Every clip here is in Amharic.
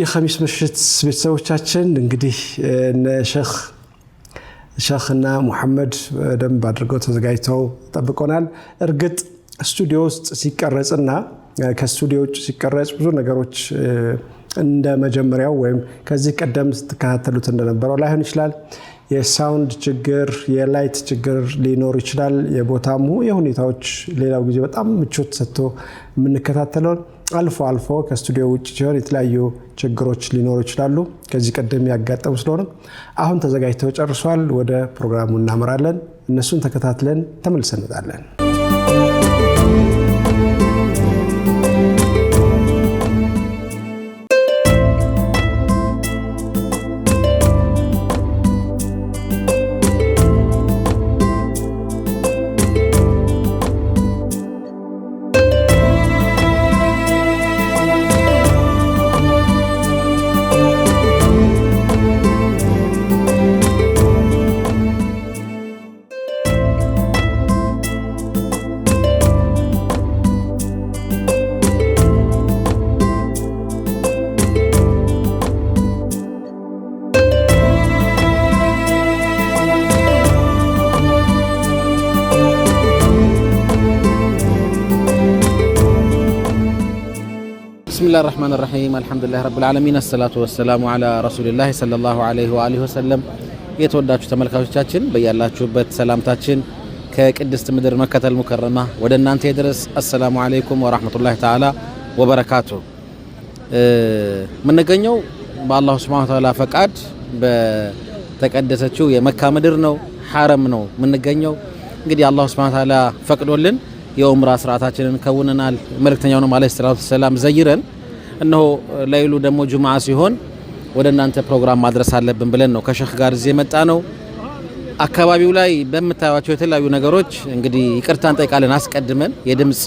ውድ ኸሚስ ምሽት ቤተሰቦቻችን እንግዲህ ሸኽና መሐመድ ደንብ አድርገው ተዘጋጅተው ተጠብቀውናል። እርግጥ ስቱዲዮ ውስጥ ሲቀረጽና ከስቱዲዮ ውጭ ሲቀረጽ ብዙ ነገሮች እንደ መጀመሪያው ወይም ከዚህ ቀደም ስትከታተሉት እንደነበረው ላይሆን ይችላል። የሳውንድ ችግር፣ የላይት ችግር ሊኖር ይችላል። የቦታሙ የሁኔታዎች ሌላው ጊዜ በጣም ምቾት ሰጥቶ የምንከታተለው አልፎ ከስቱዲዮ ውጭ ሲሆን የተለያዩ ችግሮች ሊኖሩ ይችላሉ። ከዚህ ቀደም ያጋጠሙ ስለሆነ አሁን ተዘጋጅተው ጨርሷል። ወደ ፕሮግራሙ እናመራለን። እነሱን ተከታትለን ተመልሰን እንመጣለን። بسم الله الرحمن الرحيم الحمد لله رب العالمين الصلاة والسلام على رسول الله صلى الله عليه وآله وسلم የተወዳችሁ ተመልካቾቻችን በእያላችሁበት ሰላምታችን ከቅድስት ምድር መከተል ሙከረማ ወደ እናንተ ይድረስ። አሰላሙ አለይኩም ወራህመቱላሂ ተዓላ ወበረካቱ። ምንገኘው በአላህ Subhanahu Wa Ta'ala ፈቃድ በተቀደሰችው የመካ ምድር ነው፣ ሐረም ነው ምንገኘው። እንግዲህ አላህ Subhanahu Wa Ta'ala ፈቅዶልን የኡምራ ስርዓታችንን ከውነናል። መልእክተኛው ነው አለይሂ ሰላቱ ሰላም ዘይረን እነሆ ላይሉ ደግሞ ጁምዓ ሲሆን ወደ እናንተ ፕሮግራም ማድረስ አለብን ብለን ነው ከሸኽ ጋር እዚህ የመጣ ነው። አካባቢው ላይ በመታያቸው የተለያዩ ነገሮች እንግዲህ ይቅርታን ጠይቃለን። አስቀድመን የድምጽ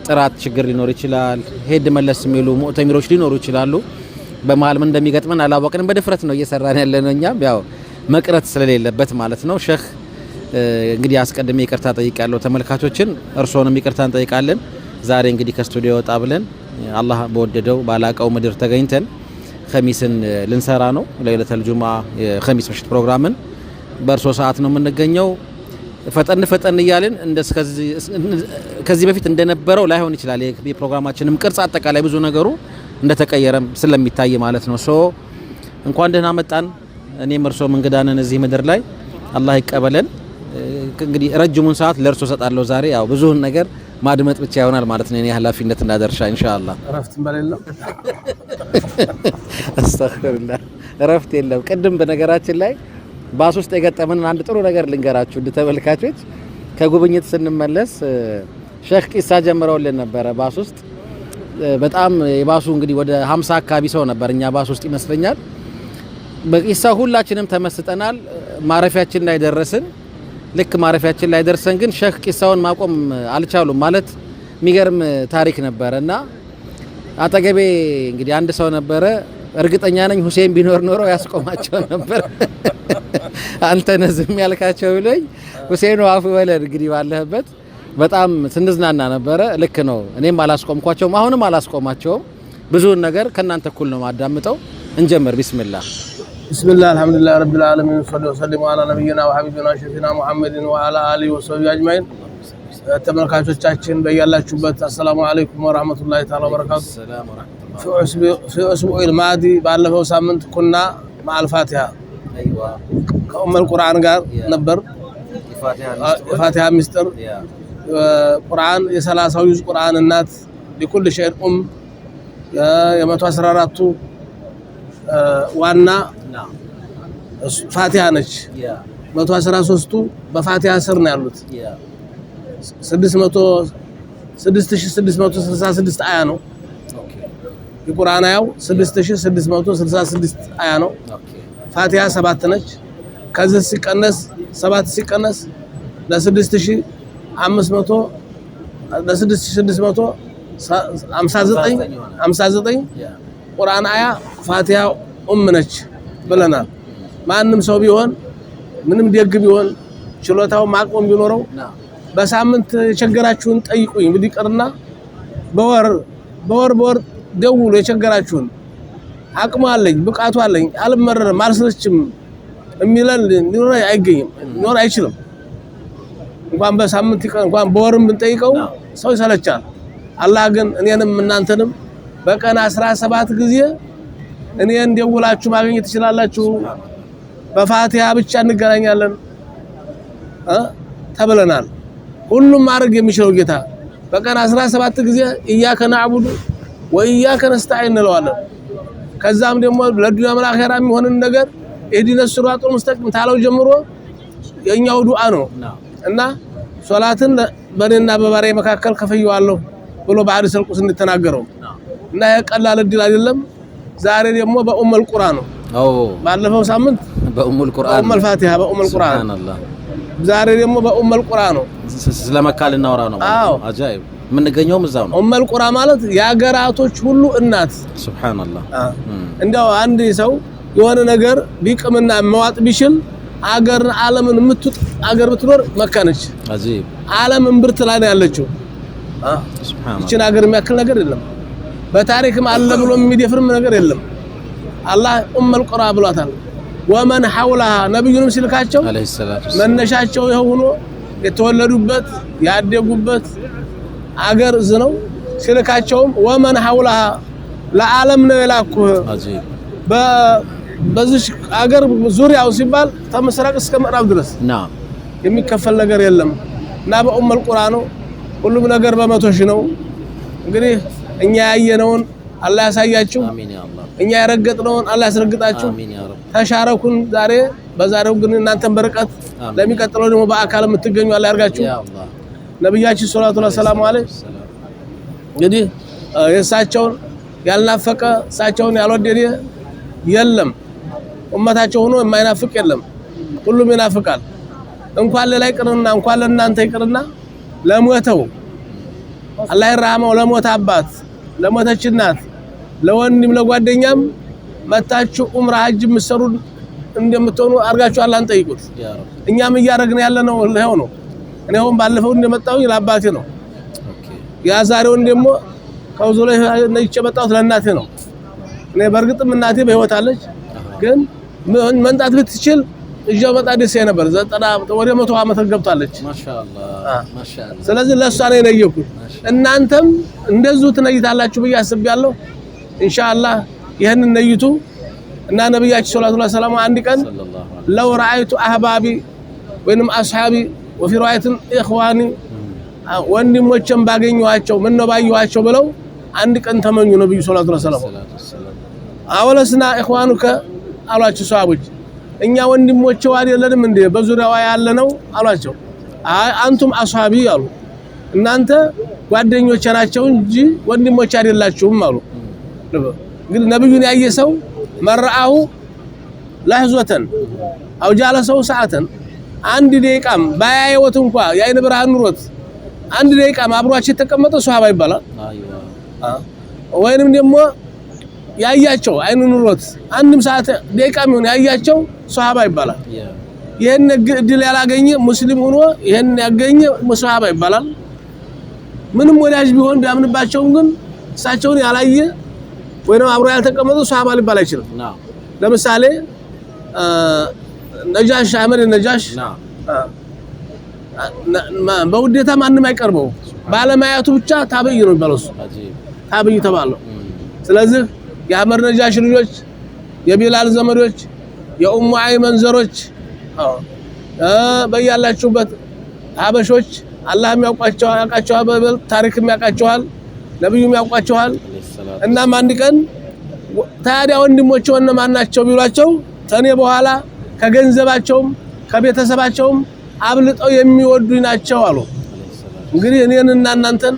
ጥራት ችግር ሊኖር ይችላል። ሄድ መለስ የሚሉ ሙዕተሚሮች ሊኖሩ ይችላሉ። በመሃል ምን እንደሚገጥመን አላወቅንም። በድፍረት ነው እየሰራን ያለነው እኛም ያው መቅረት ስለሌለበት ማለት ነው። ሸኽ እንግዲህ አስቀድሜ ይቅርታ ጠይቃለሁ ተመልካቾችን፣ እርሶንም ይቅርታን ጠይቃለን። ዛሬ እንግዲህ ከስቱዲዮ ወጣ ብለን አላህ በወደደው ባላቀው ምድር ተገኝተን ኸሚስን ልንሰራ ነው። ለይለተል ጁምዓ የኸሚስ ምሽት ፕሮግራምን በእርሶ ሰዓት ነው የምንገኘው። ፈጠን እያልን ከዚህ በፊት እንደነበረው ላይሆን ይችላል። የፕሮግራማችንም ቅርጽ አጠቃላይ ብዙ ነገሩ እንደተቀየረም ስለሚታይ ማለት ነው። እንኳን ደህና መጣን። እኔም እርሶም እንግዳነን እዚህ ምድር ላይ አላህ ይቀበለን። እንግዲህ ረጅሙን ሰዓት ለእርሶ ሰጣለሁ ዛሬ። ያው ብዙውን ነገር ማድመጥ ብቻ ይሆናል ማለት ነው። እኔ ኃላፊነት እንዳደርሻ ኢንሻአላህ። ረፍት በሌለው አስተግፍሩላህ ረፍት የለም። ቅድም በነገራችን ላይ ባስ ውስጥ የገጠመን አንድ ጥሩ ነገር ልንገራችሁ ተመልካቾች። ከጉብኝት ስንመለስ ሸኽ ቂሳ ጀምረውልን ነበረ ባስ ውስጥ። በጣም የባሱ እንግዲህ ወደ 50 አካባቢ ሰው ነበር እኛ ባስ ውስጥ ይመስለኛል። በቂሳ ሁላችንም ተመስጠናል። ማረፊያችን ላይ ደረስን። ልክ ማረፊያችን ላይ ደርሰን ግን ሸኽ ቂሳውን ማቆም አልቻሉም። ማለት የሚገርም ታሪክ ነበርና አጠገቤ እንግዲህ አንድ ሰው ነበረ። እርግጠኛ ነኝ ሁሴን ቢኖር ኖሮ ያስቆማቸው ነበር። አንተ ነዝም ያልካቸው ብለኝ ሁሴን አፉ ወለድ እንግዲህ ባለህበት በጣም ስንዝናና ነበረ። ልክ ነው። እኔም አላስቆምኳቸውም፣ አሁንም አላስቆማቸውም። ብዙውን ነገር ከናንተ እኩል ነው ማዳምጠው። እንጀምር። ቢስሚላህ بسم الله الحمد لله رب العالمين صلى وسلم على نبينا وحبيبنا شفينا محمد وعلى اله وصحبه اجمعين ተመልካቾቻችን በእያላችሁበት السلام عليكم ورحمه الله تعالى وبركاته السلام ورحمه الله في اسبوع الماضي ባለፈው ሳምንት ኩና مع الفاتحه ايوه ከኡም القرآن ጋር ነበር። የፋቲሃ ሚስጥር ቁርአን የ30 ጁዝ ቁርአን እናት لكل شيء የ114ቱ ዋና ፋቲሃ ነች። 113ቱ በፋቲሃ ስር ነው ያሉት። 6666 አያ ነው። የቁርአን አያው 6666 አያ ነው። ፋቲሃ 7 ነች። ከዚህ ሲቀነስ 7 ሲቀነስ ለ6659 ቁርአን አያ ፋቲሃ ነች ብለናል። ማንም ሰው ቢሆን ምንም ደግ ቢሆን ችሎታው ማቆም ቢኖረው በሳምንት የቸገራችሁን ጠይቁኝ ቢቀርና በወር ደውሉ የቸገራችሁን አቅሙ አለኝ ብቃቱ አለኝ አልመረረም አልሰለችም የሚለን ሊኖር አይገኝም ሊኖር አይችልም እንኳን በሳምንት እንኳን በወርም ብንጠይቀው ሰው ይሰለቻል አላህ ግን እኔንም እናንተንም በቀን 17 ጊዜ እኔን ደውላችሁ ማግኘት ትችላላችሁ በፋቲሃ ብቻ እንገናኛለን ተብለናል ሁሉም ማድረግ የሚችለው ጌታ በቀን 17 ጊዜ ኢያከ ነዕቡዱ ወኢያከ ነስተዒን እንለዋለን ከዛም ደግሞ ለዱንያ ለአኺራ የሚሆንን ነገር ኢህዲነ ሲራጠል ሙስተቂም ታለው ጀምሮ የኛው ዱዓ ነው እና ሶላትን በኔና በባሪያዬ መካከል ከፈየዋለሁ ብሎ በሐዲስ አልቁስ እንደተናገረው እና የቀላል እድል አይደለም ዛሬ ደግሞ በኡሙል ቁርአን ነው ባለፈው ሳምንት በኡሙል ቁርአን በኡሙል ፋቲሃ በኡሙል ቁርአን ሱብሃንአላህ ዛሬ ደግሞ በኡሙል ቁርአን ነው ስለመካል እናወራ ነው አጃኢብ ምን ገኘውም እዛው ነው ኡሙል ቁርአን ማለት ያገራቶች ሁሉ እናት ሱብሃንአላህ እንደው አንድ ሰው የሆነ ነገር ቢቅምና መዋጥ ቢችል አገር ዓለምን ምትጥ አገር ብትኖር መካ ነች አጂብ ዓለምን ብርት ላይ ነው ያለችው ሱብሃንአላህ እቺን አገር የሚያክል ነገር የለም በታሪክም አለ ብሎ የሚደፍርም ነገር የለም አላህ ኡሙል ቁርአን ብሏታል ወመን ሐውለሃ ነብዩንም ሲልካቸው አለይሂ ሰላቱ መነሻቸው ይሄው ሆኖ የተወለዱበት ያደጉበት አገር ነው ሲልካቸውም ወመን ሐውለሃ ለዓለም ነው የላኩህ አጂብ በዚህ አገር ዙሪያው ሲባል ተመስራቅ እስከ ምዕራብ ድረስ የሚከፈል ነገር የለም እና በኡሙል ቁርአን ሁሉም ነገር በመቶ ሺህ ነው እንግዲህ እኛ ያየነውን አላህ ያሳያችሁ አሚን ያ አላህ እኛ ያረገጥነውን አላህ ያስረግጣችሁ አሚን ያ ረብ ተሻረኩን ዛሬ በዛሬው ግን እናንተን በርቀት ለሚቀጥለው ደግሞ በአካል የምትገኙ አላህ ያርጋችሁ ያ አላህ ነብያችን ሰለላሁ ዐለይሂ ወሰለም እንግዲህ የሳቸውን ያልናፈቀ ሳቸውን ያልወደደ የለም ኡመታቸው ሆኖ የማይናፍቅ የለም ሁሉም ይናፍቃል እንኳን ለላይ ቅርና እንኳን ለእናንተ ይቅርና ለሞተው አላህ ይርሐመው ለሞተ አባት ለሞተች እናት ለወንድም ለጓደኛም መታችሁ ኡምራ ሐጅ መስሩ እንደምትሆኑ አርጋችሁ አላህን ጠይቁት ያ ረብ እኛም እያረግን ያለነው ለሄው ነው እኔውም ባለፈው እንደመጣው ለአባቴ ነው ኦኬ ያ ዛሬውን ደግሞ ከውዞ ላይ ነጭ መጣው ለእናቴ ነው እኔ በርግጥም እናቴ በህይወት አለች ግን መንጣት ብትችል እጃው መጣ ደስ ነበር 90 ወደ 100 ዓመት ገብታለች ማሻአላህ ማሻአላህ ስለዚህ ለሷ ነው የነየኩት እናንተም እንደዚሁ ትነይታላችሁ ብዬ አስቤያለሁ ኢንሻአላህ ይሄንን ነይቱ እና ነብያችን ሰለላሁ ዐለይሂ ወሰለም አንድ ቀን ለው ረአይቱ አህባቢ ወይንም አስሐቢ ወፊ ራአይትን ኢኽዋኒ ወንድሞቼም ባገኘዋቸው ምን ነው ባየዋቸው ብለው አንድ ቀን ተመኙ ነብዩ ሰለላሁ ዐለይሂ ወሰለም አወለስና ኢኽዋኑከ አሏቸው ሷሃቦች እኛ ወንድሞቼ አይደለንም እንዴ በዙሪያው ያለነው አሏቸው አንቱም አስሐቢ አሉ እናንተ ጓደኞቼ ናቸው እንጂ ወንድሞቼ አይደላችሁም አሉ ግን ነብዩን ያየ ሰው መርአሁ ለህዘተን አው ጃለሰው ሰዓተን አንድ ደቂቃም ባያየውት እንኳን የአይን ብርሃን ኑሮት አንድ ደቂቃም አብሯቸው ተቀመጠ ሷሃባ ይባላል ወይንም ደግሞ ያያቸው አይኑ ኑሮት አንድም ሰዓት ደቂቃም ይሁን ያያቸው ሷሃባ ይባላል ይሄን እድል ያላገኘ ሙስሊም ሆኖ ይሄን ያገኘ ሷሃባ ይባላል ምንም ወዳጅ ቢሆን ቢያምንባቸው ግን እሳቸውን ያላየ ወይንም አብሮ ያልተቀመጠ ሷሃባ ሊባል አይችልም ለምሳሌ ነጃሽ አህመድ ነጃሽ በውዴታ ማንንም አይቀርበው ባለማያቱ ብቻ ታበይ ነው የሚባለው ታበይ ተባለው ስለዚህ የአህመድ ነጃሽ ልጆች የቢላል ዘመዶች የኡሙ አይመን ዘሮች በያላችሁበት ሀበሾች አላህም ያውቃቸዋል በበል ታሪክም ያውቃቸዋል ነብዩም ያውቃቸዋል እናም አንድ ቀን ታዲያ ወንድሞቼ እነማን ናቸው ቢሏቸው ተኔ በኋላ ከገንዘባቸውም ከቤተሰባቸውም አብልጠው የሚወዱኝ ናቸው አሉ እንግዲህ እኔንና እናንተን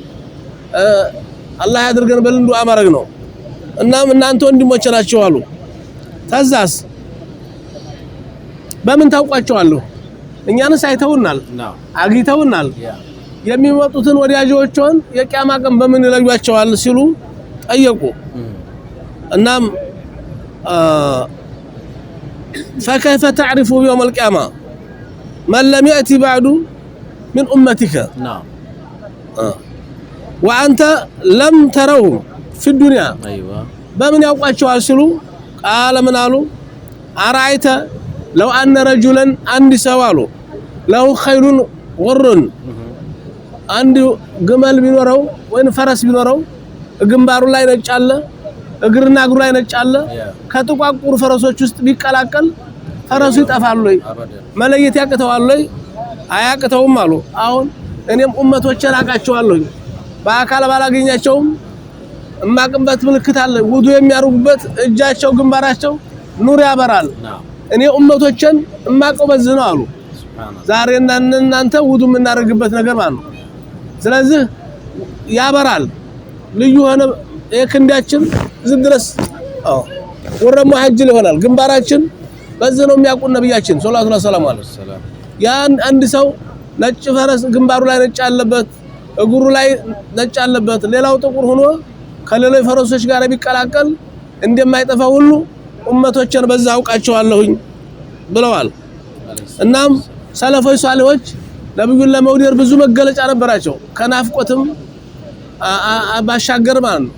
አላህ ያድርገን በልንዱ አማረግ ነው እናም እናንተ ወንድሞቼ ናቸው አሉ ታዛስ በምን ታውቋቸዋለሁ እኛንስ አይተውናል አግኝተውናል የሚመጡትን ወዳጆቿን የቂያማ ቀን በምን ይለዩዋቸዋል ሲሉ ጠየቁ እናም فكيف تعرف يوم القيامة من لم يأتي بعد من أمتك نعم وأنت لم تروا في الدنيا أيوة بمن يوقعوا سلو ቃለ ምን አሉ አራይተ ለው አነ ረጁለን አንድ ሰው አሉ ለው ኸይሉን ወሩን አንድ ግመል ቢኖረው ወይን ፈረስ ቢኖረው ግንባሩ ላይ ነጭ አለ እግርና እግሩ ላይ ነጭ አለ ከጥቋቁር ፈረሶች ውስጥ ቢቀላቀል ፈረሱ ይጠፋል ወይ መለየት ያቅተዋል ወይ አያቅተውም አሉ አሁን እኔም ኡመቶችን አቃቸዋለሁ በአካል ባላገኛቸውም እማቅበት ምልክት አለ ውዱ የሚያርጉበት እጃቸው ግንባራቸው ኑር ያበራል እኔ ኡመቶችን እማቀው በዝ ነው አሉ ዛሬ እናንተ ውዱ የምናደርግበት ነገር ማለት ነው ስለዚህ ያበራል ልዩ ሆነ የክንዳችን ዝድረስ ወረሙ ሐጅል ይሆናል ግንባራችን በዚህ ነው የሚያውቁ ነብያችን ሰለላሁ ዐለይሂ ወሰለም ያን አንድ ሰው ነጭ ፈረስ ግንባሩ ላይ ነጭ አለበት እግሩ ላይ ነጭ አለበት ሌላው ጥቁር ሆኖ ከሌሎች ፈረሶች ጋር ቢቀላቀል እንደማይጠፋ ሁሉ ኡመቶችን በዛ አውቃቸዋለሁኝ ብለዋል እናም ሰለፎች ሷሊሆች ነብዩን ለመውደድ ብዙ መገለጫ ነበራቸው ከናፍቆትም ባሻገር ማለት ነው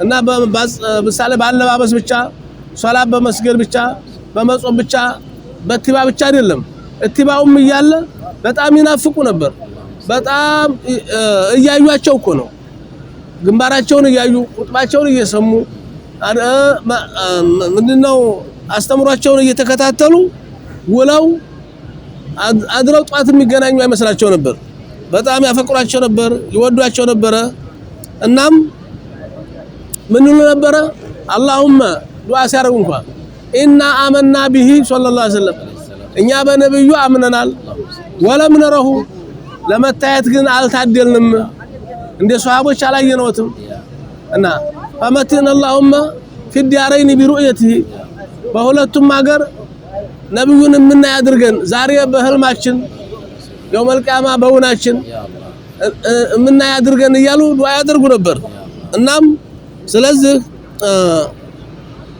እና በምሳሌ ባለባበስ ብቻ ሶላት በመስገድ ብቻ በመጾም ብቻ በትባ ብቻ አይደለም እትባውም እያለ በጣም ይናፍቁ ነበር በጣም እያዩአቸው እኮ ነው ግንባራቸውን እያዩ ቁጥባቸውን እየሰሙ ምንድነው አስተምሯቸውን እየተከታተሉ ውለው አድረው ጧት የሚገናኙ አይመስላቸው ነበር በጣም ያፈቅሯቸው ነበር ይወዷቸው ነበር እናም ምን ይሉ ነበር አላሁመ ዱዓ ሲያረጉ እንኳን ኢና አመና ቢሂ ሰለላሁ ዐለይሂ ወሰለም እኛ በነብዩ አምነናል ወለም ነረሁ ለመታየት ግን አልታደልንም እንደ ሷሃቦች አላየነውትም እና ፈመትን اللهم في الدارين برؤيته በሁለቱም ሀገር ነብዩን ምን ያድርገን ዛሬ በህልማችን የውመል ቂያማ በውናችን ምን ያድርገን እያሉ ዱዓ ያደርጉ ነበር እናም ስለዚህ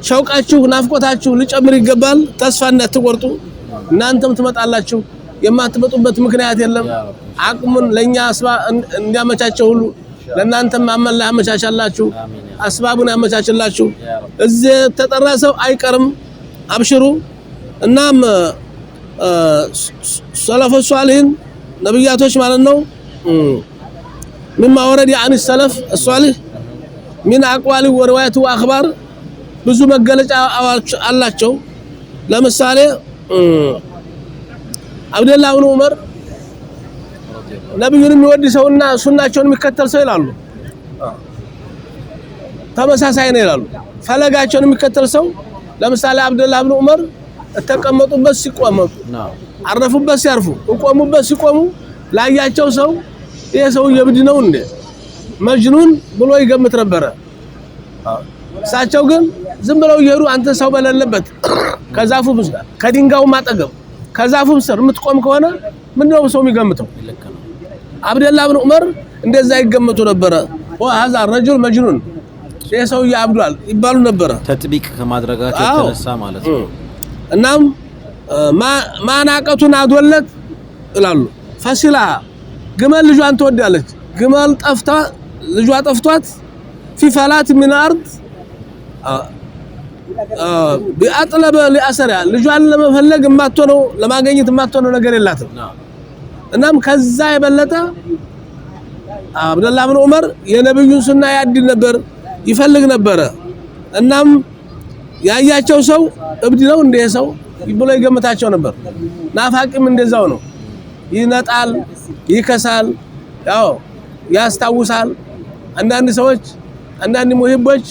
ሸውቃችሁ ናፍቆታችሁ ሊጨምር ይገባል ተስፋ እንዳትቆርጡ እናንተም ትመጣላችሁ የማትመጡበት ምክንያት የለም አቅሙን ለኛ አስባ እንዲያመቻቸው ሁሉ ለእናንተም አመላ ያመቻቻላችሁ አስባቡን ያመቻችላችሁ እዚህ ተጠራሰው አይቀርም አብሽሩ እናም ሰለፍ ሷሊሂን ነብያቶች ማለት ነው مما ورد عن السلف الصالح من اقوال وروايات واخبار ብዙ መገለጫ አላቸው ለምሳሌ አብደላህ ኢብኑ ዑመር ነብዩን የሚወድ ሰውና ሱናቸውን የሚከተል ሰው ይላሉ ተመሳሳይ ነው ይላሉ ፈለጋቸውን የሚከተል ሰው ለምሳሌ አብደላህ ኢብኑ ዑመር ተቀመጡበት ሲቆመጡ አረፉበት ሲያርፉ ቆሙበት ሲቆሙ ላያቸው ሰው ይሄ ሰው የብድ ነው እንዴ መጅኑን ብሎ ይገምት ነበር ሳቸው ግን ዝም ብለው ይሄዱ አንተ ሰው በለለበት ከዛፉ ብቻ ከድንጋው ማጠገብ ከዛፉ ስር የምትቆም ከሆነ ምንድነው ሰው የሚገምተው አብደላህ ኢብኑ ዑመር እንደዛ ይገምቱ ነበር وهذا الرجل مجنون ይሄ ሰው ያብዷል ይባሉ ነበር ተጥቢቅ ከማድረጋቸው ተነሳ ማለት ነው እናም ማናቀቱን አዶለት ይላሉ ፈሲላ ግመል ልጇን ትወዳለች ግመል ጠፍታ ልጇ ጠፍቷት في فلات من الارض بأطلب لأسرها ልጇን ለመፈለግ ማጥተው ለማግኘት ማጥተው ነገር የላትም እናም ከዛ የበለጠ አብደላህ ኢብኑ ዑመር የነብዩን ሱና ያድል ነበር ይፈልግ ነበር እናም ያያቸው ሰው እብድ ነው እንደ ሰው ብሎ ይገምታቸው ነበር ናፋቂም እንደዛው ነው ይነጣል ይከሳል ያው ያስታውሳል አንዳንድ ሰዎች አንዳንድ ሙሂቦች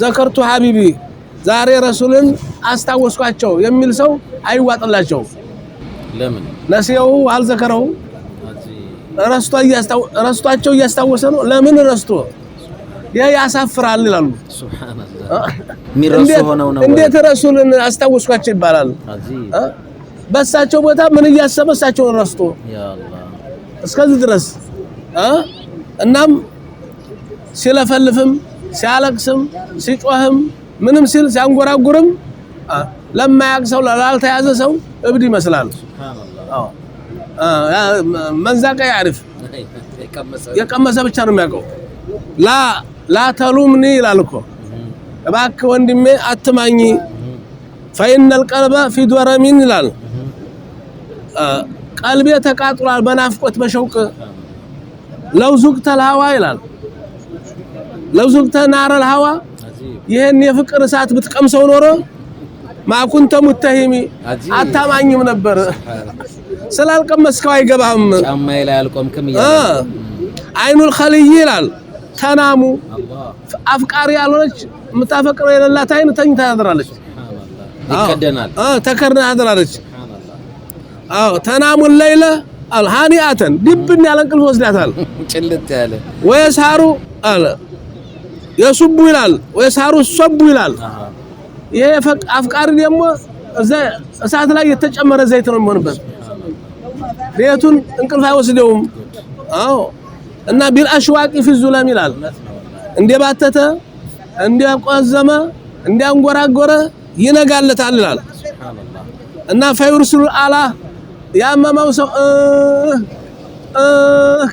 ዘከርቱ ሐቢቢ ዛሬ ረሱልን አስታወስኳቸው የሚል ሰው አይዋጥላቸው ለምን ነሲው አልዘከረው ረስቷቸው ያስታወሰ ነው ለምን ረስቶ ያሳፍራል ይላሉ ሱብሃንአላህ ሚረሱ ሆነው ነው እንዴት ረሱልን አስታወስኳቸው ይባላል በሳቸው ቦታ ምን ያሰበሳቸው ረስቶ ያ አላህ እስከዚህ ድረስ እናም ሲለፈልፍም ሲያለቅስም ሲጮህም ምንም ሲል ሲያንጎራጉርም ለማያቅሰው ላልተያዘ ሰው እብድ ይመስላል ሱብሃንአላህ መንዛቃ ያርፍ የቀመሰ ብቻ ነው የሚያውቀው ላ ተሉምኒ ይላል እኮ እባክህ ወንድሜ አትማኝ فإن القلب في درمين ይላል ቀልቤ ተቃጥሏል በናፍቆት በሸውቅ لو زقت الهوى ይላል لو زقت نار الهوى ይሄን የፍቅር እሳት ብትቀምሰው ኖሮ ማኩንተ ሙተሂሚ አታማኝም ነበር ስላልቀመስከው አይገባም ጫማዬ ላይ አልቆምክም አይኑል ኸልይ ይላል ተናሙ አፍቃሪ ያልሆነች ምታፈቅረው የሌላት አይን ተኝታ ያድራለች ይከደናል ተከርና ያድራለች ተናሙ الليل الهانئة ድብን ያለ እንቅልፍ ወስዳታል ጭልጥ ያለ ወይሳሩ አለ የሱቡ ይላል ወይሳሩ ሱቡ ይላል ይሄ አፍቃሪ ደግሞ እሳት ላይ የተጨመረ ዘይት ነው የሚሆንበት ቤቱን እንቅልፍ አይወስደውም እና ቢልአሽዋቂ في الظلام ይላል እንደባተተ እንደቆዘመ እንደንጎራጎረ ይነጋለታል ይላል እና ፈይርሱል አላ ያመመው ሰው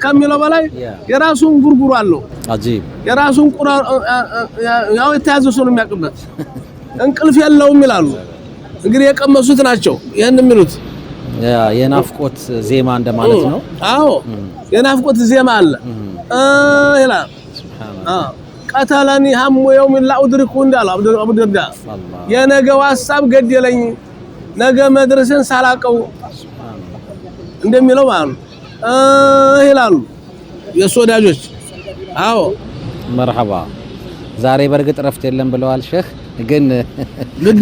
ከሚለው በላይ የራሱን ጉርጉሩ አለው አጂብ የራሱን ቁራ ያው የተያዘ ሰው ነው የሚያቀበት እንቅልፍ የለውም ይላሉ እንግዲህ የቀመሱት ናቸው ይሄን የሚሉት የናፍቆት ዜማ እንደማለት ነው የናፍቆት ዜማ አለ ይላል ሱብሃንአላህ ቀተለኒ ሀሙ የውም ላ ኡድሪኩ እንዳለ አቡ ደርዳ የነገው ሐሳብ ገደለኝ ነገ መድረስን ሳላቀው እንደሚለው ማለት ይላሉ የሶዳጆች መርሐባ ዛሬ በርግጥ ረፍት የለም ብለዋል ሼህ ግን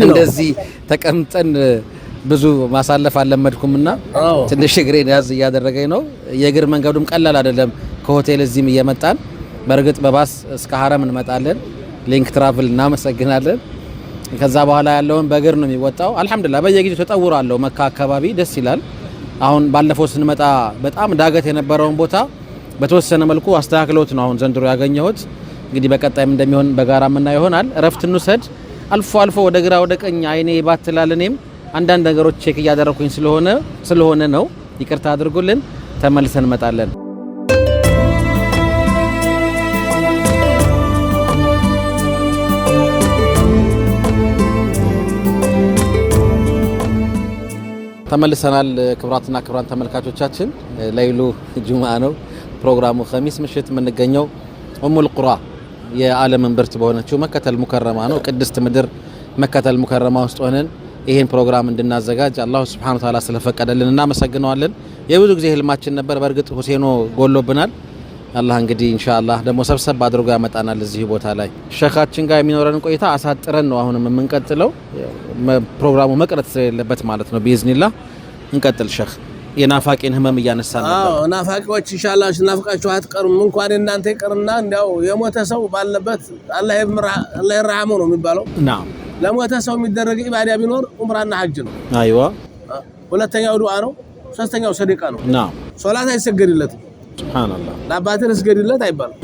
እንደዚህ ተቀምጠን ብዙ ማሳለፍ አለመድኩምና ትንሽ እግሬን ያዝ እያደረገኝ ነው የእግር መንገዱም ቀላል አይደለም ከሆቴል እዚህም እየመጣን በርግጥ በባስ እስከ ሐረም እንመጣለን ሊንክ ትራቭል እናመሰግናለን ከዛ በኋላ ያለውን በእግር ነው የሚወጣው አልহামዱሊላህ በየጊዜው ተጠውራለሁ መካ አካባቢ ደስ ይላል አሁን ባለፈው ስንመጣ በጣም ዳገት የነበረውን ቦታ በተወሰነ መልኩ አስተካክለውት ነው አሁን ዘንድሮ ያገኘሁት እንግዲህ በቀጣይም እንደሚሆን በጋራ ምና ይሆናል ረፍት እንውሰድ አልፎ አልፎ ወደ ግራ ወደ ቀኝ አይኔ ይባትላል እኔም አንዳንድ ነገሮች ቼክ እያደረኩኝ ስለሆነ ነው ይቅርታ አድርጉልን ተመልሰን እንመጣለን ተመልሰናል ክብራትና ክብራን ተመልካቾቻችን ለይሉ ጁማአ ነው ፕሮግራሙ ኸሚስ ምሽት የምንገኘው ኡሙል ቁራ የዓለም እንብርት በሆነችው መከተል ሙከረማ ነው ቅድስት ምድር መከተል ሙከረማ ውስጥ ሆነን ይሄን ፕሮግራም እንድናዘጋጅ አላህ Subhanahu Wa Ta'ala ስለፈቀደልን እናመሰግነዋለን የብዙ ጊዜ ህልማችን ነበር በርግጥ ሁሴኖ ጎሎብናል አላህ እንግዲህ ኢንሻአላህ ደግሞ ሰብሰብ አድርጎ ያመጣናል እዚህ ቦታ ላይ ሸኻችን ጋር የሚኖረን ቆይታ አሳጥረን ነው አሁንም የምንቀጥለው ፕሮግራሙ መቅረት ስለሌለበት ማለት ነው ቢዝኒላህ እንቀጥል ሸኽ የናፋቂን ህመም እያነሳን ነበር ናፋቂዎች ኢንሻአላህ ናፍቃችሁ አትቀሩም እንኳን እናንተ ይቀርና እንዲያው የሞተ ሰው ባለበት አላህ ይርሐመው ነው የሚባለው ናም ለሞተ ሰው የሚደረግ ኢባዳ ቢኖር ዑምራና ሐጅ ነው አይዋ ሁለተኛው ዱዓ ነው ሶስተኛው ሰደቃ ነው ናም ሶላት አይሰገድለትም ሱብሃንአላህ ለአባትህ ስገድለት አይባልም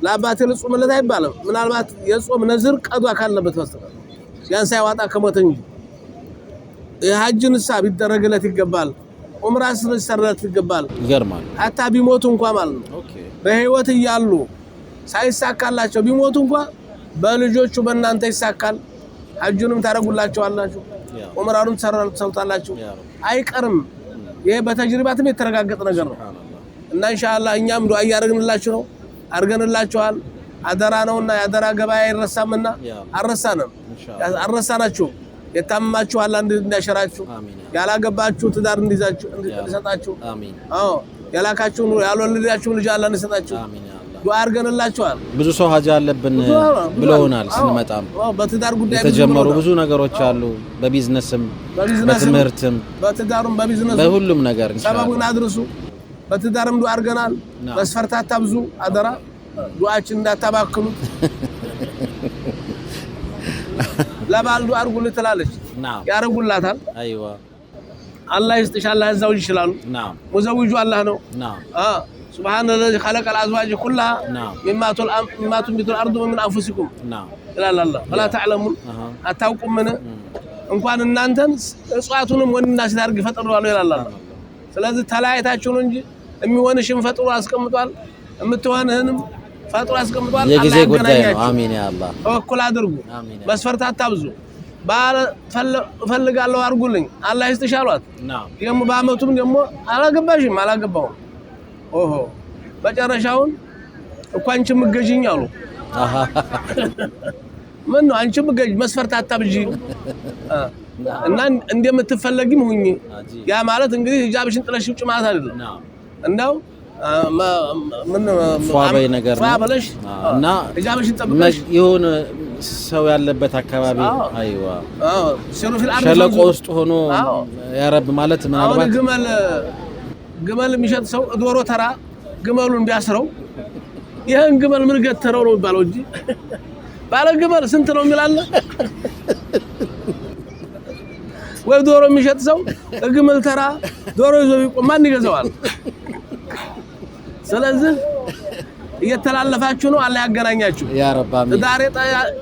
ለአባትህ ጾምለት አይባልም ምናልባት የጾም ነዝር ቀዷ ካለበት በስተቀር ያን ሳይዋጣ ከሞተ እንጂ የሐጅን ሳ ቢደረግለት ይገባል ዑምራ ስለሰራት ይገባል ይገርማል አታ ቢሞቱ እንኳን ማለት ነው ኦኬ በህይወት ይያሉ ሳይሳካላቸው ቢሞቱ እንኳን በልጆቹ በእናንተ ይሳካል ሐጁንም ታረጉላቸዋላችሁ ዑምራንም ተሰራላችሁ አይቀርም ይሄ በተጅሪባትም የተረጋገጠ ነገር ነው እና ኢንሻአላህ እኛም ዱዓ ያደርግንላችሁ ነው አርገንላችኋል አደራ ነውና ያደራ ገበያ ይረሳምና አረሳንም አረሳናችሁ የታመማችሁ አላህ እንዲያሸራችሁ ያላገባችሁ ትዳር እንዲዛችሁ እንዲሰጣችሁ አሜን ያላካችሁ ያልወለዳችሁ ልጅ አላህ እንዲሰጣችሁ አሜን ዱዓ አርገንላችኋል ብዙ ሰው ሀጃ አለብን ብለውናል ስንመጣም በትዳር ጉዳይ የተጀመሩ ብዙ ነገሮች አሉ በቢዝነስም በትምህርትም በትዳሩም በቢዝነስም በሁሉም ነገር ሰበቡን አድርሱ በትዳርም ዱዓ አርገናል መስፈርታት ታብዙ አደራ ዱዓችን እንዳታባክሉት ለባል ዱዓ አርጉልኝ ትላለች ያረጉላታል አይዋ አላህ ይስጥሽ አላህ ያዛው ይችላል ሙዘውጁ አላህ ነው سبحان الذي خلق الازواج كلها مما تنبت الارض ومن انفسكم لا لا لا ولا تعلمون اتاوقم من እንኳን እናንተን እጽዋቱንም ወንድና ሴት አድርግ ፈጥሯል ይላል ስለዚህ ተላይታችሁ ነው እንጂ የሚሆንሽን ፈጥሮ አስቀምጧል የምትሆንህንም ፈጥሮ ያስቀምጧል። የጊዜ ጉዳይ ነው። አሚን ያ አላህ። ተወኩል አድርጉ። መስፈርት አታብዙ። ባለ ፈልጋለሁ አድርጉልኝ አላህ ይስተሻሏት። ደሞ በአመቱም ደሞ አላገባሽም አላገባውም ኦሆ መጨረሻውን እኮ አንቺ ምገጂኝ አሉ። ምን ነው አንቺ ምገጂ መስፈርት አታብጂ እና እንደምትፈለጊም ሁኚ። ያ ማለት እንግዲህ ሂጃብሽን ጥለሽ ውጭ ማለት አይደለም። እንደው ምን ፏበይ ነገር ነው እና ሂጃብሽን ጠብቀሽ ይሁን ሰው ያለበት አካባቢ አይዋ ሸለቆ ውስጥ ሆኖ ያ ረብ ማለት ምናልባት ግመል የሚሸጥ ሰው ዶሮ ተራ ግመሉን ቢያስረው ይሄን ግመል ምን ገተረው ነው የሚባለው እንጂ ባለ ግመል ስንት ነው የሚላለ ወይ ዶሮ የሚሸጥ ሰው ግመል ተራ ዶሮ ይዞ ቢቆም ማን ይገዛዋል? ስለዚህ እየተላለፋችሁ ነው። አላህ ያገናኛችሁ ያ ረብ አሚን።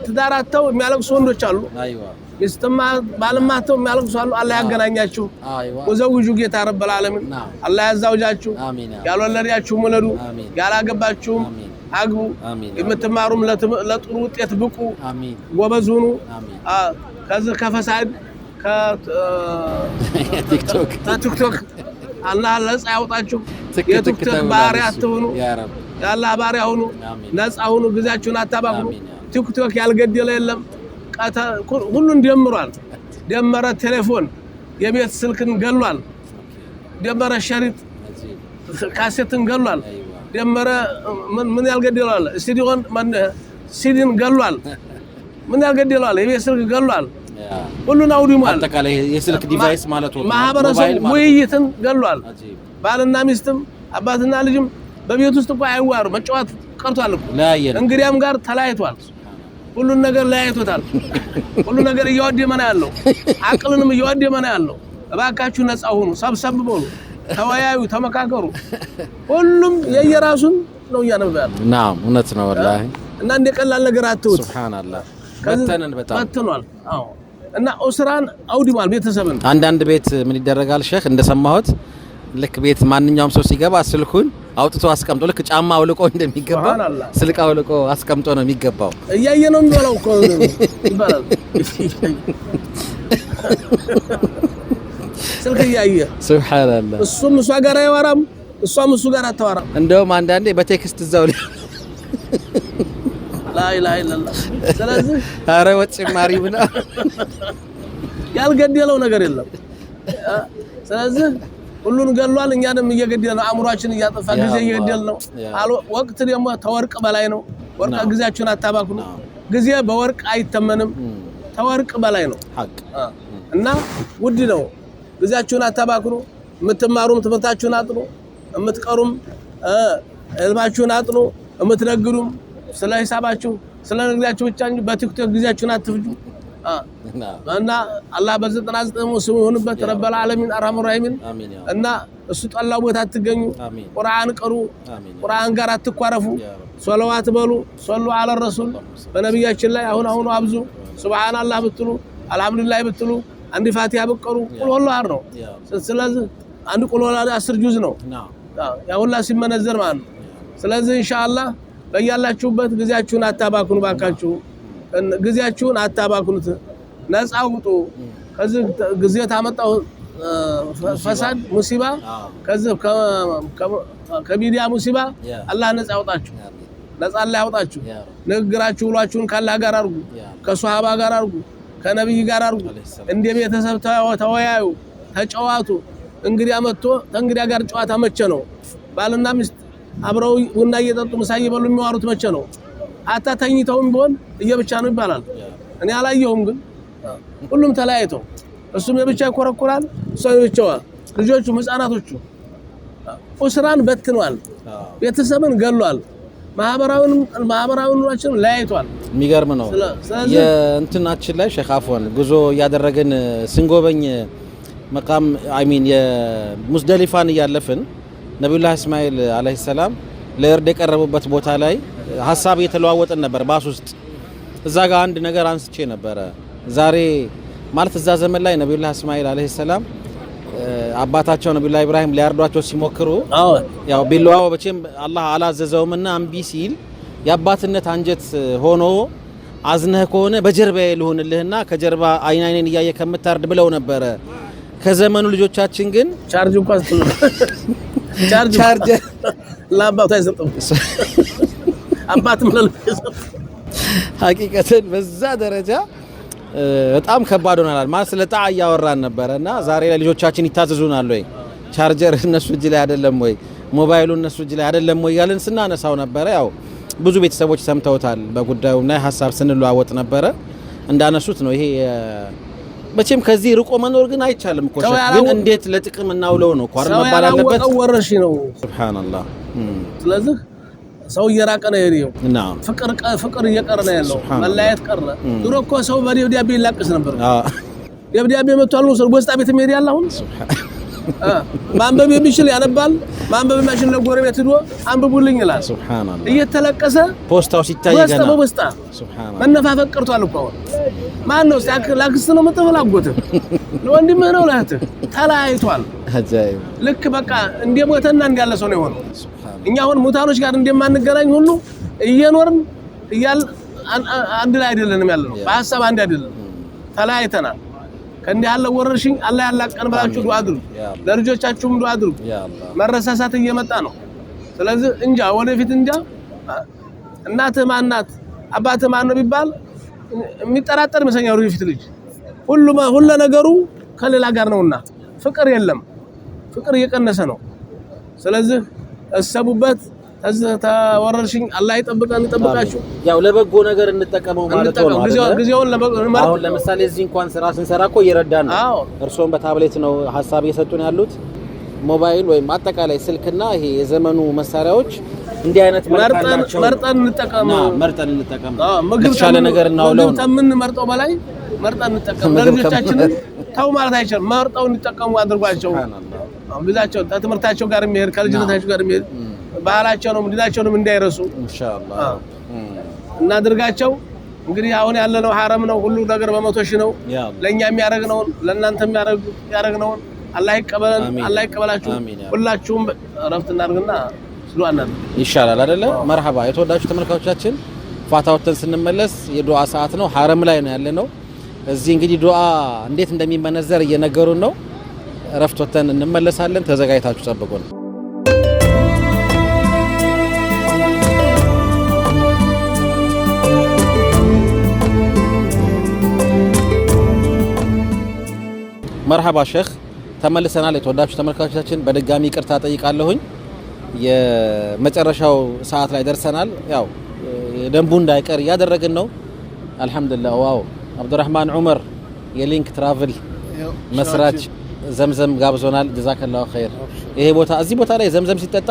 ትዳራተው የሚያለቅሱ ወንዶች አሉ። አይዋ ይስተማ ባለማተው የሚያለቅሱ አሉ። አላህ ያገናኛችሁ። ወዘውጁ ጌታ ረብ العالمين አላህ ያዛውጃችሁ። ያልወለዳችሁ ወለዱ፣ ያላገባችሁ አግቡ፣ የምትማሩም ለጥሩ ውጤት ብቁ ጎበዝ ሁኑ። ከዚህ ከፈሳድ ከቲክቶክ አላህ ነፃ ያውጣችሁ። የቲክቶክ ባሪያ አትሁኑ። የአላህ ባሪያ ሁኑ፣ ነፃ ሁኑ። ጊዜያችሁን አታባክኑ። ቲክቶክ ያልገደለ የለም። ሁሉን ደምሯል። ደመረ ቴሌፎን የቤት ስልክን ገሏል። ደመረ ሸሪጥ ካሴትን ገሏል። ደመረ ምን ያልገደለዋል? ሲዲን ገሏል። ምን ያልገደለዋል? የቤት ስልክ ገሏል። ሁሉን አውድሟል። አጠቃላይ የስልክ ዲቫይስ ማለት ነው። ማህበረሰብ ውይይትን ገሏል። ባልና ሚስትም አባትና ልጅም በቤት ውስጥ እንኳን አይዋሩ መጫወት ቀርቷል እኮ። እንግዲያም ጋር ተለያይቷል። ሁሉን ነገር ለያይቶታል። ሁሉ ነገር እያወደመ ነው ያለው። አቅልንም እያወደመ ነው ያለው። እባካችሁ ነፃ ሁኑ፣ ሰብሰብ በሉ፣ ተወያዩ፣ ተመካከሩ። ሁሉም የየራሱን ነው እያነበበ ያለው። ናም እውነት ነው ወላሂ። እና እንደ ቀላል ነገር አትውት። ሱብሃንአላህ በተነን በጣም በተኗል። አዎ እና ኡስራን አውድማል። ቤተሰብን አንዳንድ ቤት ምን ይደረጋል ሼክ እንደሰማሁት ልክ ቤት ማንኛውም ሰው ሲገባ ስልኩን አውጥቶ አስቀምጦ ልክ ጫማ አውልቆ እንደሚገባ ስልክ አውልቆ አስቀምጦ ነው የሚገባው። እያየ ነው የሚበላው እኮ ይባላል። ስልክ እያየ ሱብሃንአላህ። እሱም እሷ ጋር አይወራም፣ እሷም እሱ ጋር አታወራም። እንደውም አንዳንዴ በቴክስት እዛው ላኢላሃ ኢላላህ። ስለዚህ ኧረ ወጭ ማሪ ብና ያልገደለው ነገር የለም። ስለዚህ ሁሉን ገሏል። እኛንም እየገደለ ነው። አእምሯችን እያጠፋ ጊዜ እየገደለ ነው። ወቅት ደግሞ ተወርቅ በላይ ነው። ወርቅ ጊዜያችሁን አታባክኑ። ጊዜ በወርቅ አይተመንም፣ ተወርቅ በላይ ነው እና ውድ ነው። ጊዜያችሁን አታባክኑ። የምትማሩም ትምህርታችሁን አጥኑ፣ የምትቀሩም ህልማችሁን አጥኑ፣ የምትነግዱም ስለ ሂሳባችሁ ስለ ንግዳችሁ ብቻ እንጂ በቲክቶክ ጊዜያችሁን አትፍጁ። እና አላህ በ99 ስሙ ይሁንበት ረበል ዓለሚን አርሐሙር ረሂሚን። እና እሱ ጠላው ቦታ አትገኙ። ቁርአን ቀሩ፣ ቁርአን ጋር አትኳረፉ። ሶላዋት በሉ፣ ሶሉ አለ ረሱል በነብያችን ላይ አሁን አብዙ። ሱብሃንአላህ ብትሉ አልሐምዱሊላህ ብትሉ አንድ ፋቲሃ ብትቀሩ ቁል ወላሂ ነው። ስለዚህ አንድ ቁል ወላሂ 10 ጁዝ ነው። ያ ሁላ ሲመነዘር ማለት ነው። ስለዚህ ኢንሻአላህ በያላችሁበት ጊዜያችሁን አታባክኑ። ባካችሁ ጊዜያችሁን አታባክኑት። ነፃ ውጡ ከዚህ ጊዜ ታመጣው ፈሳድ ሙሲባ ከዚህ ከሚዲያ ሙሲባ አላህ ነፃ ያውጣችሁ። ነፃ አላህ ያውጣችሁ። ንግግራችሁ ሁላችሁን ከአላህ ጋር አድርጉ፣ ከሷሃባ ጋር አድርጉ፣ ከነብይ ጋር አድርጉ። እንደ ቤተሰብ ተወያዩ፣ ተጫዋቱ። እንግዲያ መጥቶ ከእንግዲያ ጋር ጨዋታ መቼ ነው? ባልና ሚስት አብረው ቡና እየጠጡ ምሳ እየበሉ የሚዋሩት መቼ ነው? አታ ተኝተውም ቢሆን እየብቻ ነው ይባላል። እኔ አላየሁም፣ ግን ሁሉም ተለያይተው እሱም የብቻ ይኮረኩራል፣ እሷም የብቻዋ። ልጆቹም ህፃናቶቹ ኡስራን በትኗል፣ ቤተሰብን ገሏል፣ ማህበራዊነታችንን ለያይቷል። የሚገርም ነው። የእንትናችን ላይ ሼክ አፍወን ጉዞ እያደረግን ስንጎበኝ መቃም አሚን የሙዝደሊፋን እያለፍን ነብዩላህ እስማኤል አለይሂ ሰላም ለእርድ የቀረቡበት ቦታ ላይ ሐሳብ እየተለዋወጠን ነበር ባስ ውስጥ። እዛ ጋር አንድ ነገር አንስቼ ነበረ። ዛሬ ማለት እዛ ዘመን ላይ ነብዩላህ እስማኤል አለይሂ ሰላም አባታቸው ነብዩላህ ኢብራሂም ሊያርዷቸው ሲሞክሩ ያው ቢላዋው በቼም አላህ አላዘዘውምና እምቢ ሲል የአባትነት አንጀት ሆኖ አዝነህ ከሆነ በጀርባዬ ልሆንልህና ከጀርባ አይናይኔን እያየ ከምታርድ ብለው ነበረ። ከዘመኑ ልጆቻችን ግን ቻርጅ እንኳን ቻርጅ ለአባቱ አይሰጥም። አባትም ለልጅ ሐቂቀተን በዛ ደረጃ በጣም ከባድ ሆናል። ማለት ስለ ጣዓ እያወራን ነበረና ዛሬ ላይ ልጆቻችን ይታዘዙናል ወይ? ቻርጀር እነሱ እጅ ላይ አይደለም ወይ? ሞባይሉ እነሱ እጅ ላይ አይደለም ወይ ያለን ስናነሳው ነበረ። ያው ብዙ ቤተሰቦች ሰምተውታል በጉዳዩና ሐሳብ ስንለዋወጥ ነበረ። እንዳነሱት ነው ይሄ መቼም ከዚህ ርቆ መኖር ግን አይቻልም እኮ ግን እንዴት ለጥቅም እናውለው ነው እኮ አይደል መባል አለበት። ወረሽ ነው ሱብሃንአላህ። ስለዚህ ሰው እየራቀ ነው ያለው። ናም ፍቅር እየቀረ ነው ያለው። መለያየት ቀረ። ድሮ እኮ ሰው በደብዳቤ ይላቀስ ነበር። ደብዳቤ መጥቷል ነው ሰው በስጣ ቤት መሄድ ያለው አሁን ማንበብ የሚችል ያነባል። ማንበብ የማይችል ለጎረቤት ሄዶ አንብቡልኝ ይላል። ሱብሃንአላህ። እየተለቀሰ ፖስታው ሲታይ ገና በፖስታ ሱብሃንአላህ መነፋፈቅ ቀርቷል እኮ አሁን። ማን ነው ላክስ ነው መጥፈላጎት ለወንድምህ ነው ለእህትህ ተለያይቷል። አጃይብ ልክ በቃ እንደሞተና እንዳለ ሰው ነው የሆነው። እኛ አሁን ሙታኖች ጋር እንደማንገናኝ ሁሉ እየኖርን አንድ ላይ አይደለንም ያለነው። በሐሳብ አንድ አይደለም፣ ተለያይተናል። ከእንዲህ ያለ ወረርሽኝ አላህ ያላቀን ብላችሁ ዱዓ አድርጉ። ለልጆቻችሁም ዱዓ አድርጉ። መረሳሳት እየመጣ ነው። ስለዚህ እንጃ ወደፊት እንጃ እናትህ ማን ናት አባትህ ማን ነው ቢባል የሚጠራጠር ይመስለኛል። ወደፊት ልጅ ሁሉ ነገሩ ከሌላ ጋር ነውና ፍቅር የለም፣ ፍቅር እየቀነሰ ነው። ስለዚህ እሰቡበት። ተወረርሽኝ አላህ ይጠብቀን ይጠብቃችሁ። ያው ለበጎ ነገር እንጠቀመው ማለት ነው። ጊዜውን አሁን ለምሳሌ እዚህ እንኳን ስራ ስንሰራ እኮ እየረዳን ነው። እርሶም በታብሌት ነው ሐሳብ እየሰጡን ያሉት። ሞባይል ወይም አጠቃላይ ስልክና ይሄ የዘመኑ መሳሪያዎች እንዲህ አይነት መርጠን እንጠቀም። የተሻለ ነገር እናውለው ነው። ምን መርጠው በላይ መርጠን እንጠቀም። ለልጆቻችን ተው ማለት አይቻልም። መርጠው እንጠቀሙ አድርጓቸው። ብዛቸው ትምህርታቸው ጋር የሚሄድ ከልጅነታቸው ጋር የሚሄድ ባህላቸውንም ዲናቸውንም እንዳይረሱ ኢንሻአላህ እናድርጋቸው። እንግዲህ አሁን ያለነው ሐረም ነው። ሁሉ ነገር በመቶ ሺህ ነው። ለኛ የሚያረግነው ለእናንተ የሚያረግነው አላህ ይቀበለን፣ አላህ ይቀበላችሁ። ሁላችሁም ረፍት እናድርግና ዱዓ እናድርግ ይሻላል አይደለ? መርሐባ የተወዳጁ ተመልካቾቻችን፣ ፋታውተን ስንመለስ የዱዓ ሰዓት ነው። ሐረም ላይ ነው ያለነው። እዚህ እንግዲህ ዱዓ እንዴት እንደሚመነዘር እየነገሩን ነው። ረፍት ወተን እንመለሳለን። ተዘጋጅታችሁ ጠብቁን። መርሐባ ሼክ ተመልሰናል። የተወዳችሁ ተመልካቾቻችን በድጋሚ ይቅርታ ጠይቃለሁኝ። የመጨረሻው ሰዓት ላይ ደርሰናል። ያው ደንቡ እንዳይቀር እያደረግን ነው። አልহামዱሊላህ። ዋው አብዱራህማን ዑመር የሊንክ ትራቭል መስራች ዘምዘም ጋብዞናል። ጀዛከላሁ ኸይር። ይሄ ቦታ እዚህ ቦታ ላይ ዘምዘም ሲጠጣ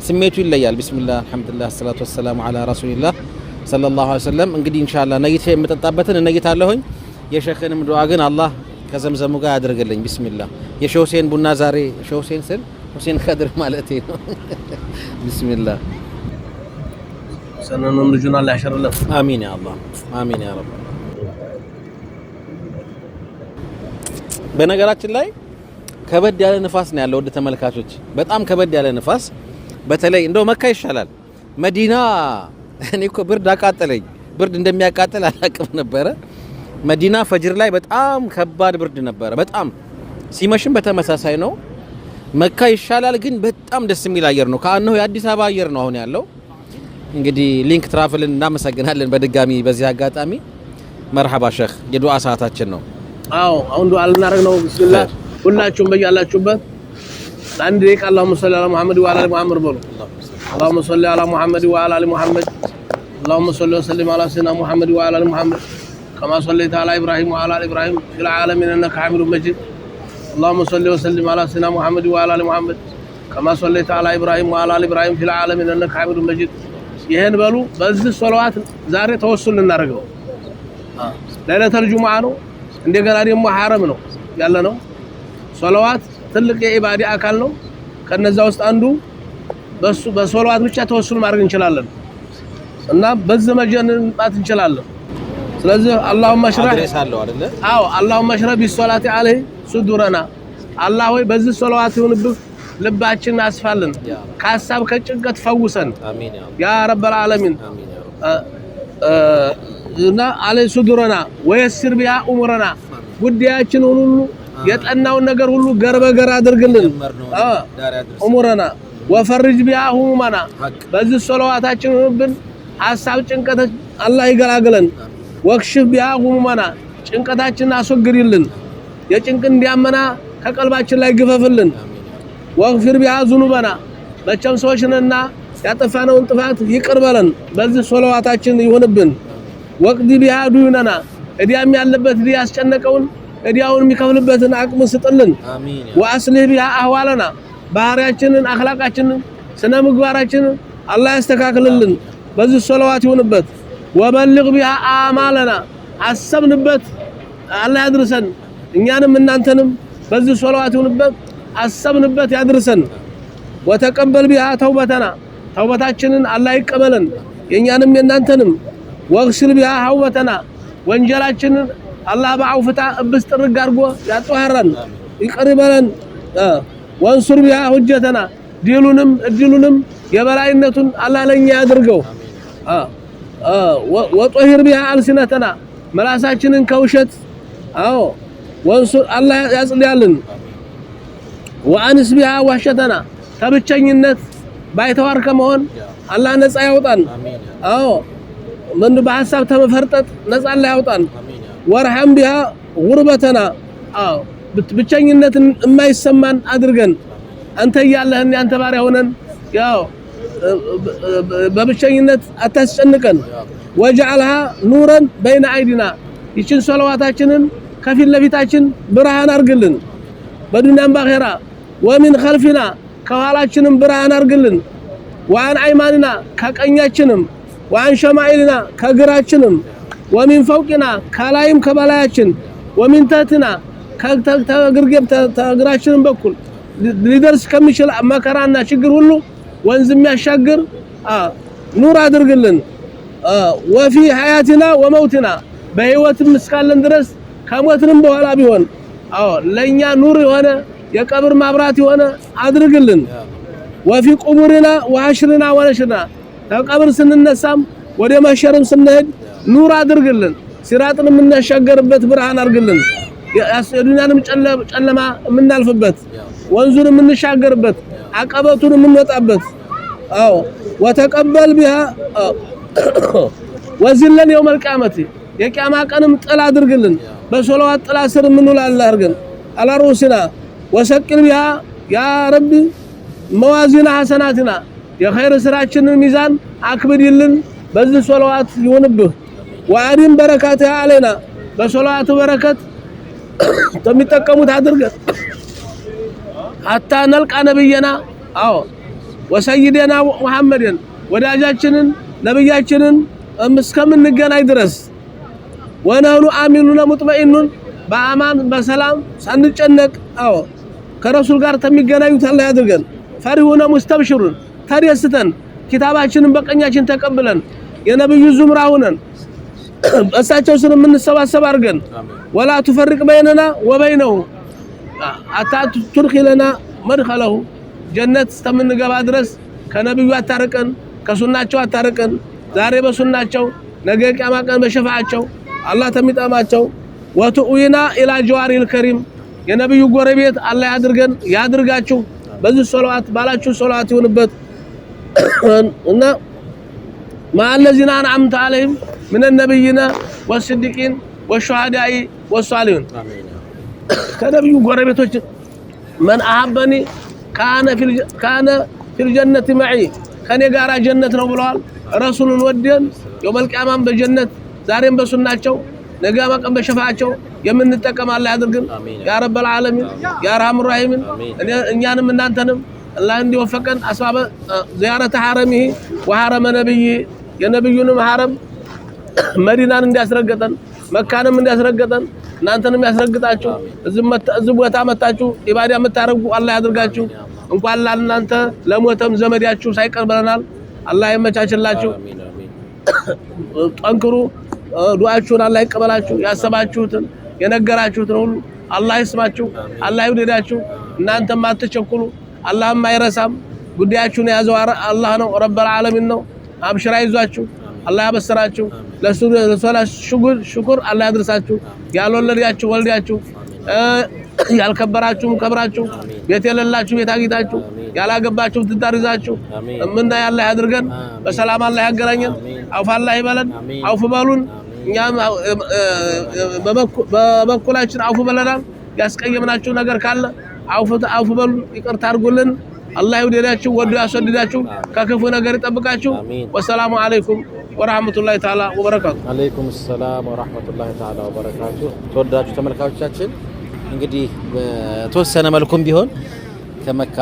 ስሜቱ ይለያል። ቢስሚላህ አልহামዱሊላህ ሰላቱ ወሰላሙ ዐላ ረሱሊላህ ሰለላሁ ዐለይሂ ወሰለም። እንግዲህ ኢንሻአላህ ነይቼ የምጠጣበትን እነይታለሁኝ። የሼኽንም ዱዓ ግን አላህ ከዘምዘሙ ጋር ያድርግልኝ። ቢስሚላህ የሼህ ሁሴን ቡና ዛሬ ሼህ ሁሴን ስል ሁሴን ከድር ማለት ነው። ቢስሚላህ ሰነኑን ልጁን አላህ ያሸርለት። አሚን ያ አላህ አሚን ያ ረብ። በነገራችን ላይ ከበድ ያለ ንፋስ ነው ያለው ወደ ተመልካቾች፣ በጣም ከበድ ያለ ንፋስ። በተለይ እንደው መካ ይሻላል። መዲና እኔ እኮ ብርድ አቃጠለኝ። ብርድ እንደሚያቃጥል አላውቅም ነበረ። መዲና ፈጅር ላይ በጣም ከባድ ብርድ ነበረ። በጣም ሲመሽም በተመሳሳይ ነው። መካ ይሻላል ግን በጣም ደስ የሚል አየር ነው። ካነው የአዲስ አበባ አየር ነው አሁን ያለው። እንግዲህ ሊንክ ትራቭልን እናመሰግናለን በድጋሚ በዚህ አጋጣሚ። መርሐባ ሼክ የዱዓ ሰዓታችን ነው። አዎ አሁን ዱዓ ልናደርግ ነው። ቢስሚላህ ሁላችሁም በያላችሁበት አንድ ደቂቃ አላሁመ ሰሊ ዐላ ሙሐመድ ወዐላ አሊ ሙሐመድ በሉ። አላሁመ ሰሊ ዐላ ሙሐመድ ወዐላ አሊ ሙሐመድ አላሁመ ሰሊ ወሰለም ዐላ ሰይድና ሙሐመድ ወዐላ አሊ ሙሐመድ كما صليت على إبراهيم وعلى آل إبراهيم في العالمين إنك حميد مجيد اللهم صل وسلم على سيدنا محمد وعلى آل محمد كما صليت على إبراهيم وعلى آل إبراهيم في العالمين إنك حميد مجيد ይሄን በሉ። በዚህ ሶላዋት ዛሬ ተወሱል እናደርገው። ለይለቱል ጁሙዓ ነው። እንደገና ደግሞ ሐረም ነው ያለ ነው። ሶላዋት ትልቅ የኢባዳ አካል ነው። ከነዛ ውስጥ አንዱ በሶላዋት ብቻ ተወሱል ማድረግ እንችላለን እና በዚህ መጀን እንጣት እንችላለን። ስለዚህ اللهم اشرح አድሬሳለሁ አይደለ? አዎ اللهم اشرح بالصلاه عليه صدورنا አላህ ሆይ በዚህ ሶላዋት ይሁንብህ ልባችንን አስፋልን፣ ከሐሳብ ከጭንቀት ፈውሰን። አሚን ያ ረብ العالمين። እና አለ ሱዱረና ወይስር ቢያ ኡምረና ጉዳያችን ሁሉ የጠናውን ነገር ሁሉ ገርበገር አድርግልን ኡምረና ወፈርጅ ቢያ ሁማና በዚህ ሶላዋታችን ሁሉብን ሐሳብ ጭንቀት አላህ ይገላግለን ወክሽፍ ቢያ ሁማና ጭንቀታችንን አስወግድልን የጭንቅን እንዲያመና ከቀልባችን ላይ ግፈፍልን ወግፍር ቢያ ዙኑበና መቸም ሰዎችንና ያጠፋነውን ጥፋት ይቅር በለን በዚህ ሶላዋታችን ይሁንብን ወቅዲ ቢያ ዱዩነና እዲያም ያለበት እዲያ ያስጨነቀውን እዲያውን የሚከፍልበትን አቅም ስጥልን አሜን ወአስሊህ ቢያ አህዋለና ባህሪያችንን አኽላቃችንን ስነ ምግባራችንን አላህ ያስተካክልልን በዚህ ሶላዋት ይሁንበት ወበልግ ቢያ አማለና አሰብንበት አላህ ያድርሰን እኛንም እናንተንም በዚህ ሶላዋት ይሁንበት አሰብንበት ያድርሰን ወተቀበል ቢያ ተውበተና ተውበታችንን አላህ ይቀበለን የኛንም የናንተንም ወግስል ቢያ ሐውበተና ወንጀላችንን አላህ በአውፍታ እብስ ጥርግ አድርጎ ያጧሃረን ይቅር ይበለን ወንሱር ቢያ ሁጀተና ዲሉንም የበላይነቱን አላህ ለኛ ያድርገው ወጦሂር ቢያ አልሲነተና መላሳችንን ከውሸት ወንሱር አላህ ያጽልያልን ወአንስ ቢያ ወህሸተና ተብቸኝነት ባይተዋር ከመሆን አላህ ነፃ ያውጣን ምን በሐሳብ ተመፈርጠጥ ነፃ አላህ ያውጣን ወርሐም ቢያ ጉርበተና ብቸኝነትን የማይሰማን አድርገን አንተ ያለህን ያንተ ባሪያ ሆነን ያው በብቸኝነት አታስጨንቀን ወجعلها نورا بين ايدينا ይችን ሶላዋታችንን ከፊት ለፊታችን ብርሃን አርግልን በዱንያም ባኺራ ወሚን خلفنا ከኋላችንም ብርሃን አርግልን وعن ايماننا ከቀኛችንም وعن شمائلنا ከግራችንም ومن فوقنا ከላይም ከበላያችን ومن تحتنا ከግርጌም ተግራችንም በኩል ሊደርስ ከሚችል መከራና ችግር ሁሉ ወንዝ የሚያሻግር ኑር አድርግልን وفي حياتنا وموتنا በህይወትም እስካለን ድረስ ከሞትንም በኋላ ቢሆን ለኛ ኑር የሆነ የቀብር ማብራት የሆነ አድርግልን وفي قبورنا وحشرنا ونشرنا ከቀብር ስንነሳም ወደ መሸርም ስንሄድ ኑር አድርግልን ሲራጥን የምናሻገርበት ብርሃን አድርግልን የዱንያንም ጨለማ የምናልፍበት ወንዙን የምንሻገርበት አቀበቱን የምንወጣበት وتقبل بها وزلن يوم القيامه የቂያማ ቀንም ጥላ አድርግልን በሶላዋት ጥላ ስር ምንውል አላህ አድርገን على رؤوسنا وسقل بها يا ربي موازين حسناتنا የኸይር ስራችንን ሚዛን አክብድልን በዚህ ሶላዋት ይሁንብህ ወአዲም በረካተህ علينا በሶላዋት በረከት ተሚጠቀሙት አድርገን حتى نلقى نبينا وسيدنا محمدን ወዳጃችንን ነብያችንን እስከምንገናኝ ድረስ ወነኑ አሚኑና ሙጥመኢኑን በአማን በሰላም ሳንጨነቅ ከረሱል ጋር ተሚገናኙት አላህ ያድርገን ፈሪሁና ሙስተብሽሩን ተደስተን ኪታባችንን በቀኛችን ተቀብለን የነብዩ ዙምራ ሆነን እሳቸው ስር የምንሰባሰብ አድርገን ወላ تفرق بيننا وبينه አታቱ ትርኺለና መድኸለሁ ጀነት እስከምንገባ ድረስ ከነብዩ አታርቀን ከሱናቸው አታርቀን ዛሬ በሱናቸው ነገ ቂያማ ቀን በሸፋዓቸው አላህ ተሚጣማቸው ወቱኡይና ኢላ ጀዋሪል ከሪም የነብዩ ጎረቤት አላህ ያድርገን ያድርጋችሁ በዚህ ሶላዋት ባላችሁ ሶላዋት ይሁንበት እና ማለዚና አንዓምተ አለይሂም من النبيين والصديقين والشهداء والصالحين آمين ከነብዩ ጎረቤቶች من احبني كان في الجنه معي ከኔ ጋራ ጀነት ነው ብለዋል ረሱሉን ወደን የውመል ቂያማም በጀነት ዛሬም በሱናቸው ነገም ቀን በሸፋዓቸው የምንጠቀም አላህ ያድርገን ያ ረበል ዓለሚን ያ ረህማን ረሂም እኛንም እናንተንም አላህ እንዲወፈቀን አስባበ ዚያረተ ሐረሚሂ ወሐረመ ነብይ የነብዩንም ሐረም መዲናን እንዲያስረግጠን መካንም እንዲያስረግጠን እናንተንም ያስረግጣችሁ እዚህ ቦታ መጣችሁ ኢባዳ የምታረጉ አላህ ያድርጋችሁ እንኳን ለእናንተ ለሞተም ዘመዳችሁ ሳይቀርበናል አላህ ይመቻችላችሁ ጠንክሩ ዱዓችሁን አላህ ይቀበላችሁ ያሰባችሁትን የነገራችሁትን ሁሉ አላህ ይስማችሁ አላህ ይወደዳችሁ እናንተም አትቸኩሉ አላህም አይረሳም ጉዳያችሁን ያዘው አላህ ነው ረበል ዓለሚን ነው አብሽራ ይዟችሁ አላህ ያበስራችሁ ለሶላት ሽኩር አላህ ያድርሳችሁ ያልወለዳችሁ ወልዳችሁ ያልከበራችሁ ከብራችሁ ቤት የሌላችሁ ቤት አግኝታችሁ ያላገባችሁ ትዳር ይዛችሁ እምና ያለ ያድርገን በሰላም አላህ ያገናኘን አውፍ አላህ ይበለን አውፍ በሉን እኛም በበኩላችን አውፍ በለናል ያስቀየምናችሁ ነገር ካለ አውፍ በሉን ይቅርታ አድርጉልን አላህ ይወደዳችሁ ወዶ ያስወድዳችሁ ከክፉ ነገር ይጠብቃችሁ ወሰላሙ አለይኩም ወራህመቱላሂ ተዓላ ወበረካቱ አለይኩም ሰላም ወራህመቱላሂ ተዓላ ወበረካቱ ተወዳጁ ተመልካቾቻችን እንግዲህ በተወሰነ መልኩም ቢሆን ከመካ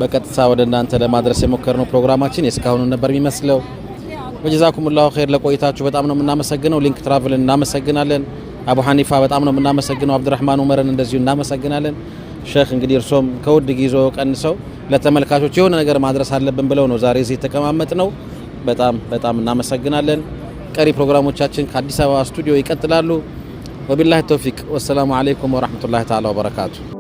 በቀጥታ ወደ እናንተ ለማድረስ የሞከርነው ፕሮግራማችን እስካሁን ነበር የሚመስለው ወጀዛኩሙላሁ ኸይር ለቆይታችሁ በጣም ነው የምናመሰግነው ሊንክ ትራቨልን እናመሰግናለን አቡ ሐኒፋ በጣም ነው የምናመሰግነው አብዱራህማን ዑመርን እንደዚሁ እናመሰግናለን ሼክ እንግዲህ እርሶም ከውድ ጊዜ ቀንሰው ለተመልካቾች የሆነ ነገር ማድረስ አለብን ብለው ነው ዛሬ እዚህ ተቀማመጥነው በጣም እናመሰግናለን ቀሪ ፕሮግራሞቻችን ከአዲስ አበባ ስቱዲዮ ይቀጥላሉ ወቢላሂ ተውፊቅ ወሰላሙ አለይኩም ወራህመቱላሂ ተዓላ ወበረካቱ